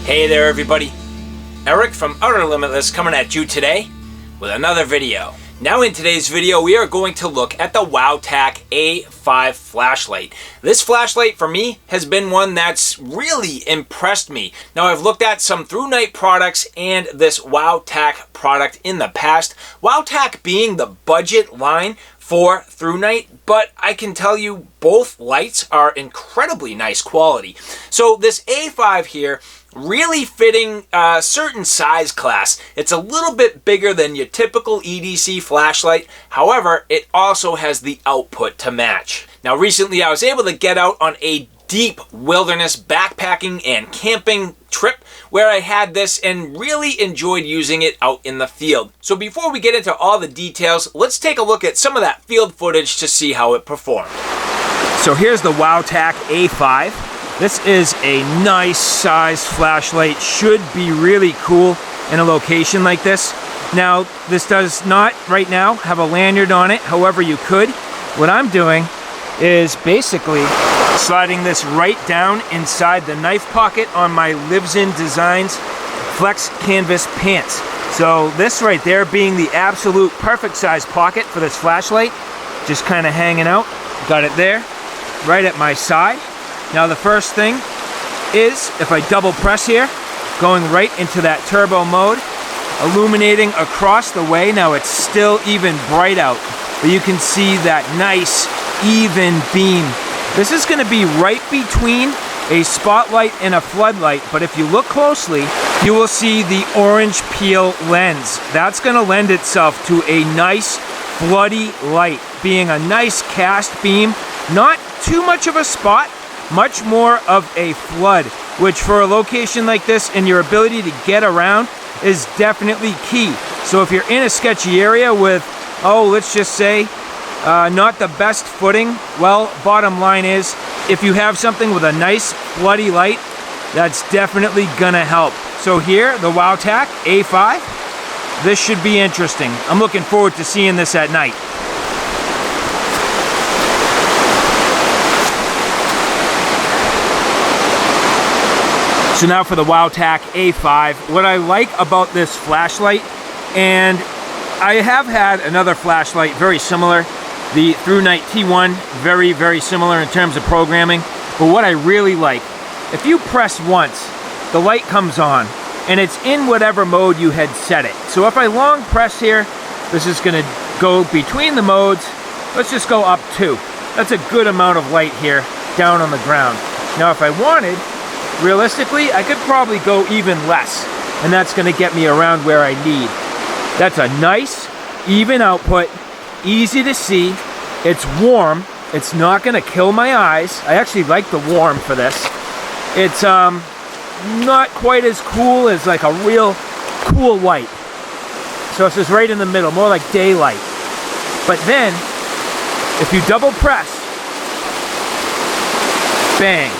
Hey there everybody, Eric from Outer Limitless coming at you today with another video. Now in today's video we are going to look at the WOWTAC A5 flashlight. This flashlight for me has been one that's really impressed me. Now I've looked at some Thrunite products and this WOWTAC product in the past. WOWTAC being the budget line for Thrunite, but I can tell you both lights are incredibly nice quality. So this A5 here, really fitting a certain size class. It's a little bit bigger than your typical EDC flashlight. However, it also has the output to match. Now recently I was able to get out on a deep wilderness backpacking and camping trip where I had this and really enjoyed using it out in the field. So before we get into all the details, let's take a look at some of that field footage to see how it performed. So here's the WOWTAC A5. This is a nice size flashlight, should be really cool in a location like this. Now, this does not right now have a lanyard on it, however you could. What I'm doing is basically sliding this right down inside the knife pocket on my Lives In Designs Flex Canvas pants. So this right there being the absolute perfect size pocket for this flashlight, just kind of hanging out. Got it there, right at my side. Now the first thing is, if I double press here, going right into that turbo mode, illuminating across the way. Now it's still even bright out, but you can see that nice, even beam. This is going to be right between a spotlight and a floodlight, but if you look closely, you will see the orange peel lens. That's going to lend itself to a nice, floody light, being a nice cast beam, not too much of a spot, much more of a flood, which for a location like this and your ability to get around is definitely key. So if you're in a sketchy area with, let's just say, not the best footing, well, bottom line is, if you have something with a nice floody light, that's definitely gonna help. So here, the WOWTAC A5, this should be interesting. I'm looking forward to seeing this at night. So now for the WOWTAC A5, what I like about this flashlight, and I have had another flashlight very similar, the Thrunite T1, very, very similar in terms of programming, but what I really like, if you press once, the light comes on, and it's in whatever mode you had set it. So if I long press here, this is gonna go between the modes, let's just go up 2. That's a good amount of light here, down on the ground. Now if I wanted, realistically, I could probably go even less, and that's going to get me around where I need. That's a nice, even output, easy to see. It's warm. It's not going to kill my eyes. I actually like the warm for this. It's not quite as cool as like a real cool light. So it's just right in the middle, more like daylight. But then, if you double press, bang.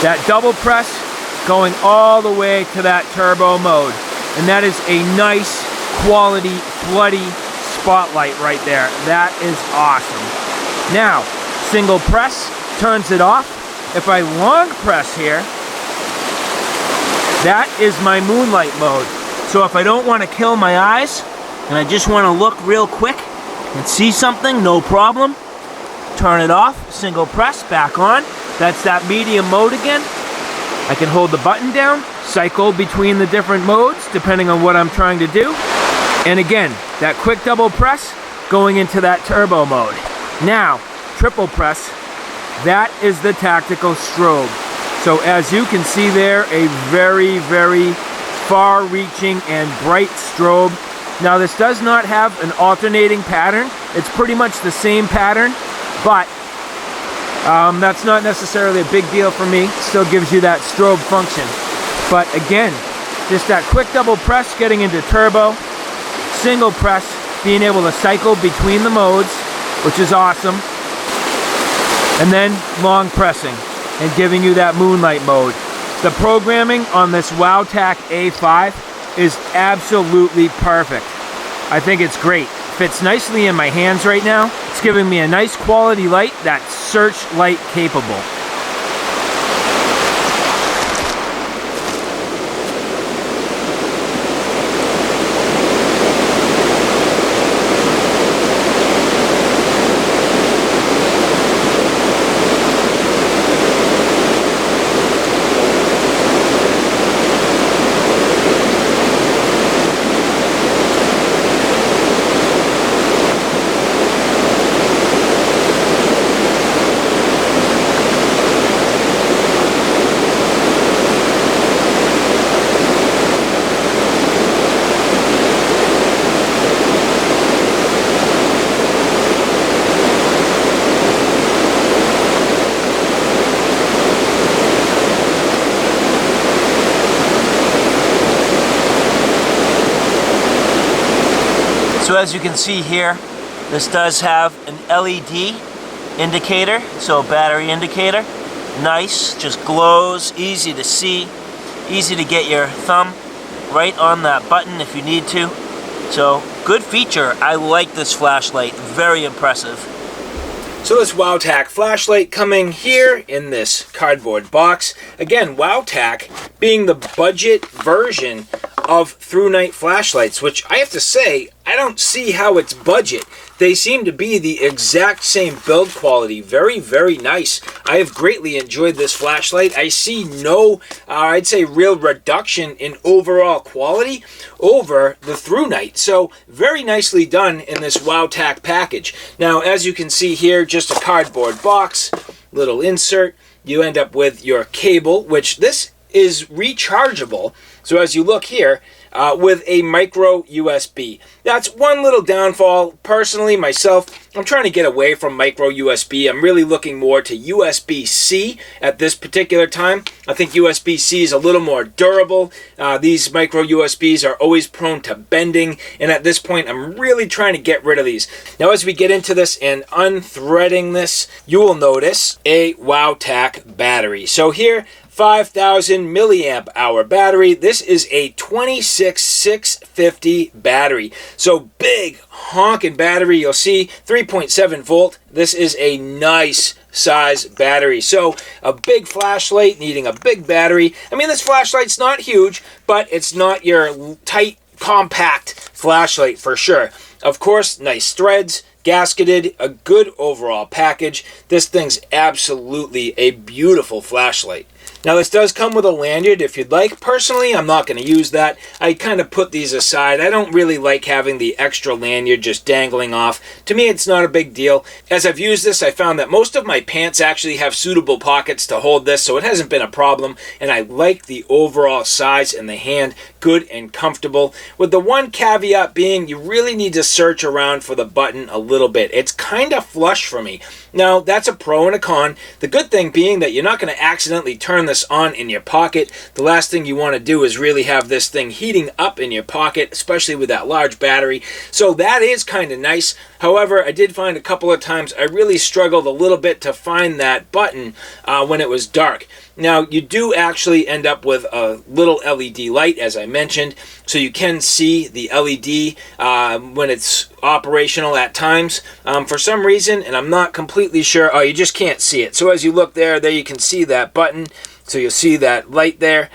That double press going all the way to that turbo mode. And that is a nice quality floody spotlight right there. That is awesome. Now, single press turns it off. If I long press here, that is my moonlight mode. So if I don't want to kill my eyes and I just want to look real quick and see something, no problem. Turn it off, single press, back on. That's that medium mode again. I can hold the button down, cycle between the different modes depending on what I'm trying to do. And again, that quick double press going into that turbo mode. Now, triple press, that is the tactical strobe. So as you can see there, a very, very far-reaching and bright strobe. Now this does not have an alternating pattern. It's pretty much the same pattern, but that's not necessarily a big deal for me. Still gives you that strobe function. But again, just that quick double press getting into turbo, single press being able to cycle between the modes, which is awesome. And then long pressing and giving you that moonlight mode. The programming on this WOWTAC A5 is absolutely perfect. I think it's great. Fits nicely in my hands right now. It's giving me a nice quality light that's searchlight capable. So as you can see here, this does have an LED indicator, so a battery indicator. Nice, just glows, easy to see, easy to get your thumb right on that button if you need to. So good feature. I like this flashlight, very impressive. So this WOWTAC flashlight coming here in this cardboard box. Again, WOWTAC being the budget version of Thrunite flashlights, which I have to say, I don't see how it's budget. They seem to be the exact same build quality. Very, very nice. I have greatly enjoyed this flashlight. I see no, I'd say, real reduction in overall quality over the Thrunite. So very nicely done in this WOWTAC package. Now, as you can see here, just a cardboard box, little insert. You end up with your cable, which this is rechargeable. So as you look here, with a micro USB. That's one little downfall. Personally, myself, I'm trying to get away from micro USB. I'm really looking more to USB-C at this particular time. I think USB-C is a little more durable. These micro USBs are always prone to bending, and at this point, I'm really trying to get rid of these. Now, as we get into this and unthreading this, you will notice a WOWTAC battery. So here, 5,000 milliamp hour battery. This is a 26650 battery. So big honking battery. You'll see 3.7 volt. This is a nice size battery. So a big flashlight needing a big battery. I mean, this flashlight's not huge, but it's not your tight, compact flashlight for sure. Of course, nice threads, gasketed, a good overall package. This thing's absolutely a beautiful flashlight. Now this does come with a lanyard if you'd like. Personally, I'm not going to use that. I kind of put these aside. I don't really like having the extra lanyard just dangling off. To me, it's not a big deal. As I've used this, I found that most of my pants actually have suitable pockets to hold this, so it hasn't been a problem, and I like the overall size in the hand. Good and comfortable. With the one caveat being, you really need to search around for the button a little bit. It's kind of flush for me. Now, that's a pro and a con. The good thing being that you're not going to accidentally turn this on in your pocket. The last thing you want to do is really have this thing heating up in your pocket, especially with that large battery. So that is kind of nice. However, I did find a couple of times I really struggled a little bit to find that button when it was dark. Now, you do actually end up with a little LED light, as I mentioned, so you can see the LED when it's operational at times. For some reason, and I'm not completely sure, oh, you just can't see it. So as you look there you can see that button. So you'll see that light there.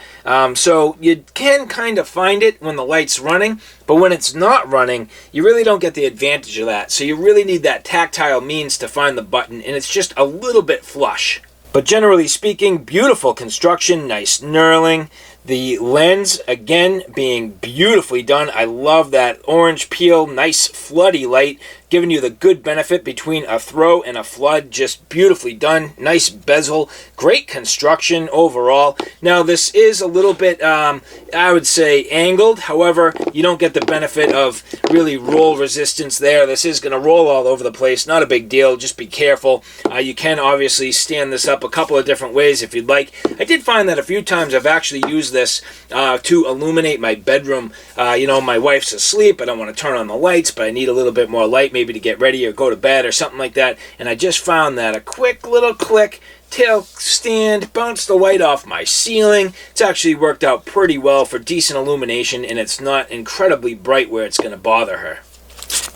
So you can kind of find it when the light's running, but when it's not running, you really don't get the advantage of that. So you really need that tactile means to find the button, and it's just a little bit flush. But generally speaking, beautiful construction, nice knurling. The lens, again, being beautifully done. I love that orange peel, nice floody light, giving you the good benefit between a throw and a flood. Just beautifully done. Nice bezel. Great construction overall. Now, this is a little bit, I would say, angled. However, you don't get the benefit of really roll resistance there. This is going to roll all over the place. Not a big deal. Just be careful. You can obviously stand this up a couple of different ways if you'd like. I did find that a few times I've actually used this to illuminate my bedroom. You know, my wife's asleep. I don't want to turn on the lights, but I need a little bit more light maybe to get ready or go to bed or something like that. And I just found that a quick little click, tail stand, bounced the light off my ceiling. It's actually worked out pretty well for decent illumination, and it's not incredibly bright where it's going to bother her.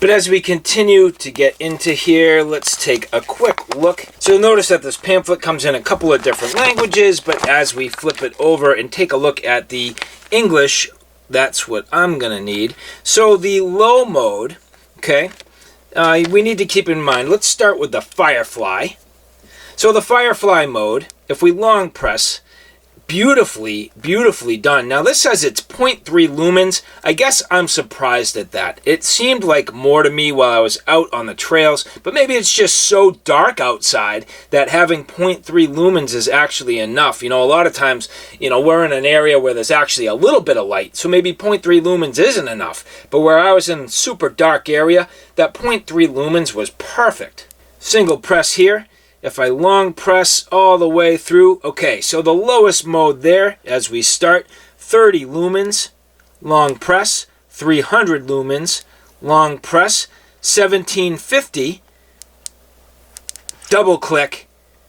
But as we continue to get into here, let's take a quick look. So you'll notice that this pamphlet comes in a couple of different languages, but as we flip it over and take a look at the English, that's what I'm going to need. So the low mode, okay, we need to keep in mind, let's start with the Firefly. So the Firefly mode, if we long press, beautifully, beautifully done. Now this says it's 0.3 lumens. I guess I'm surprised at that. It seemed like more to me while I was out on the trails, but maybe it's just so dark outside that having 0.3 lumens is actually enough. You know, a lot of times, you know, we're in an area where there's actually a little bit of light, so maybe 0.3 lumens isn't enough. But where I was in a super dark area, that 0.3 lumens was perfect. Single press here. If I long press all the way through, okay, so the lowest mode there, as we start, 30 lumens, long press, 300 lumens, long press, 1750, double click,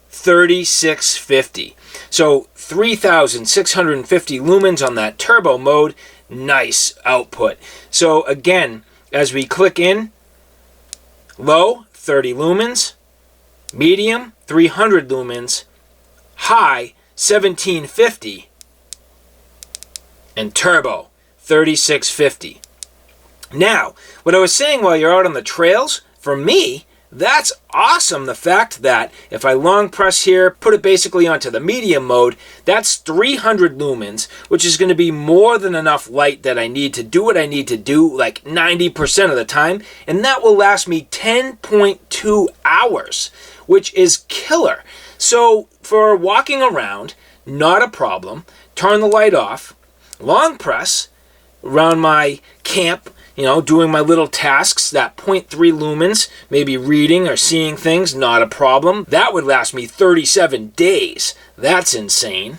3650. So 3,650 lumens on that turbo mode. Nice output. So again, as we click in, low, 30 lumens, medium, 300 lumens, high, 1750, and turbo, 3650. Now, what I was saying while you're out on the trails, for me, that's awesome. The fact that if I long press here, put it basically onto the medium mode, that's 300 lumens, which is going to be more than enough light that I need to do what I need to do like 90% of the time. And that will last me 10.2 hours, which is killer. So for walking around, not a problem. Turn the light off, long press around my camp, you know, doing my little tasks, that 0.3 lumens, maybe reading or seeing things, not a problem. That would last me 37 days. That's insane.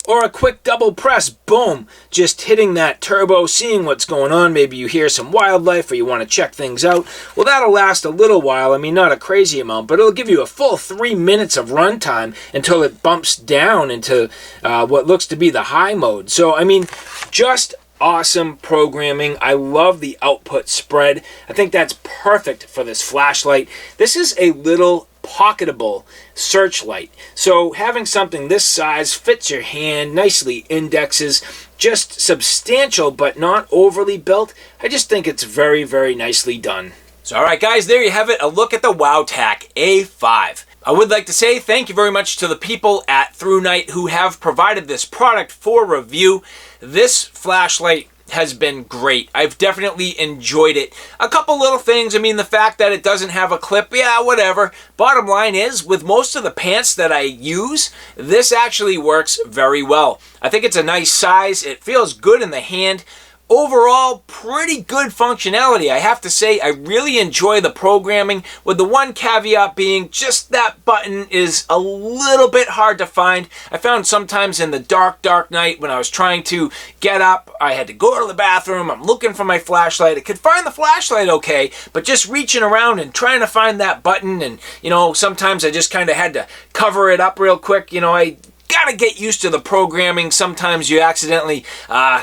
Or a quick double press, boom, just hitting that turbo, seeing what's going on. Maybe you hear some wildlife or you want to check things out. Well, that'll last a little while. I mean, not a crazy amount, but it'll give you a full 3 minutes of runtime until it bumps down into what looks to be the high mode. So, I mean, just awesome programming. I love the output spread. I think that's perfect for this flashlight. This is a little pocketable searchlight. So having something this size fits your hand, nicely indexes, just substantial but not overly built. I just think it's very, very nicely done. So alright guys, there you have it, a look at the WOWTAC A5. I would like to say thank you very much to the people at Thrunite who have provided this product for review. This flashlight has been great. I've definitely enjoyed it. A couple little things. I mean, the fact that it doesn't have a clip, yeah, whatever. Bottom line is, with most of the pants that I use, this actually works very well. I think it's a nice size. It feels good in the hand. Overall, pretty good functionality. I have to say, I really enjoy the programming, with the one caveat being just that button is a little bit hard to find. I found sometimes in the dark night when I was trying to get up, I had to go to the bathroom, I'm looking for my flashlight. I could find the flashlight okay, but just reaching around and trying to find that button, and, you know, sometimes I just kind of had to cover it up real quick. You know, I gotta get used to the programming. Sometimes you accidentally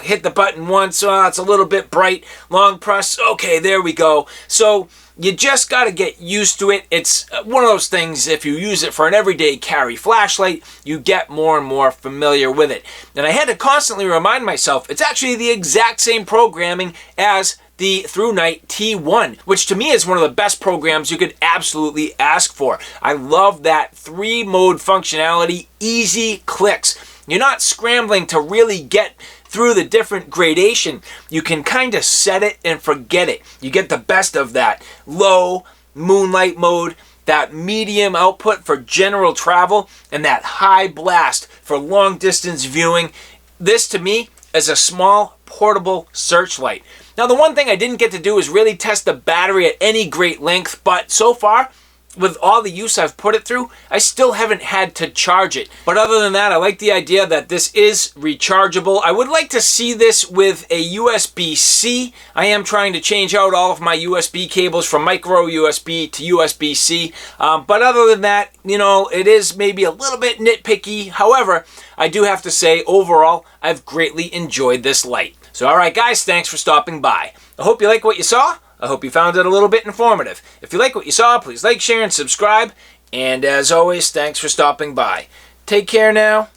hit the button once, it's a little bit bright, long press, okay, there we go. So you just gotta get used to it. It's one of those things, if you use it for an everyday carry flashlight, you get more and more familiar with it. And I had to constantly remind myself, it's actually the exact same programming as the Thrunite T1, which to me is one of the best programs you could absolutely ask for. I love that 3-mode functionality, easy clicks. You're not scrambling to really get through the different gradation. You can kind of set it and forget it. You get the best of that low moonlight mode, that medium output for general travel, and that high blast for long distance viewing. This to me is a small portable searchlight. Now, the one thing I didn't get to do is really test the battery at any great length, but so far, with all the use I've put it through, I still haven't had to charge it. But other than that, I like the idea that this is rechargeable. I would like to see this with a USB-C. I am trying to change out all of my USB cables from micro USB to USB-C. But other than that, you know, it is maybe a little bit nitpicky. However, I do have to say, overall, I've greatly enjoyed this light. So alright guys, thanks for stopping by. I hope you like what you saw. I hope you found it a little bit informative. If you like what you saw, please like, share, and subscribe. And as always, thanks for stopping by. Take care now.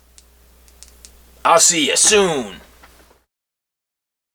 I'll see you soon.